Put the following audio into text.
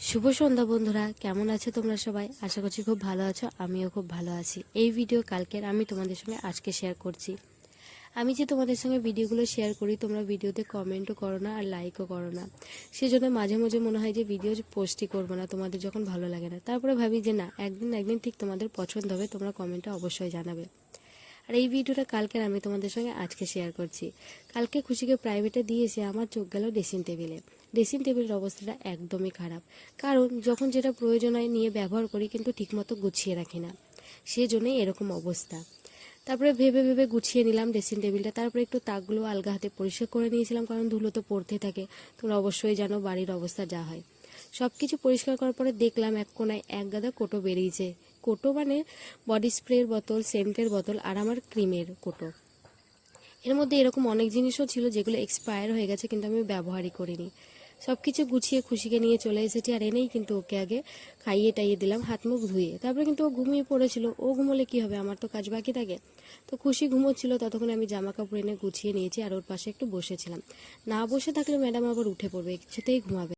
শুভ সন্ধ্যা বন্ধুরা, কেমন আছো তোমরা সবাই? আশা করছি খুব ভালো আছো। আমিও খুব ভালো আছি। এই ভিডিও কালকের আমি তোমাদের সঙ্গে আজকে শেয়ার করছি। আমি যে তোমাদের সঙ্গে ভিডিওগুলো শেয়ার করি, তোমরা ভিডিওতে কমেন্টও করো না আর লাইকও করো না। সেজন্য মাঝে মাঝে মনে হয় যে ভিডিও পোস্টই করবো না, তোমাদের যখন ভালো লাগে না। তারপরে ভাবি যে না, একদিন একদিন ঠিক তোমাদের পছন্দ হবে, তোমরা কমেন্টে অবশ্যই জানাবে। আর এই ভিডিওটা কালকের আমি তোমাদের সঙ্গে আজকে শেয়ার করছি। কালকে খুশিকে প্রাইভেটে দিয়ে এসে আমার চোখ গেল ড্রেসিং টেবিলে। ড্রেসিং টেবিলের অবস্থাটা একদমই খারাপ, কারণ যখন যেটা প্রয়োজন হয় নিয়ে ব্যবহার করি, কিন্তু ঠিকমতো গুছিয়ে রাখি না, সেজন্যই এরকম অবস্থা। তারপরে ভেবে ভেবে গুছিয়ে নিলাম ড্রেসিং টেবিলটা। তারপরে একটু তাকগুলো আলগা হাতে পরিষ্কার করে নিয়েছিলাম, কারণ ধুলো তো পড়তে থাকে। তোমরা অবশ্যই জানো বাড়ির অবস্থা যা হয়। সব কিছু পরিষ্কার করার পরে দেখলাম এক কোনায় এক গাদা কোটো বেরিয়েছে। কোটো মানে বডি স্প্রের বোতল, সেন্টের বোতল আর আমার ক্রিমের কোটো। এর মধ্যে এরকম অনেক জিনিসও ছিল যেগুলো এক্সপায়ার হয়ে গেছে, কিন্তু আমি ব্যবহারই করিনি। সব কিছু গুছিয়ে খুশিকে নিয়ে চলে এসেছি, আর এনেই কিন্তু ওকে আগে খাইয়ে টাইয়ে দিলাম, হাত মুখ ধুয়ে। তারপরে কিন্তু ও ঘুমিয়ে পড়েছিল। ও ঘুমোলে কি হবে, আমার তো কাজ বাকি থাকে। তো খুশি ঘুমোচ্ছিল, ততক্ষণে আমি জামা কাপড় এনে গুছিয়ে নিয়েছি আর ওর পাশে একটু বসেছিলাম। না বসে থাকলে ম্যাডাম আবার উঠে পড়বে, কিছুতেই ঘুমাবে।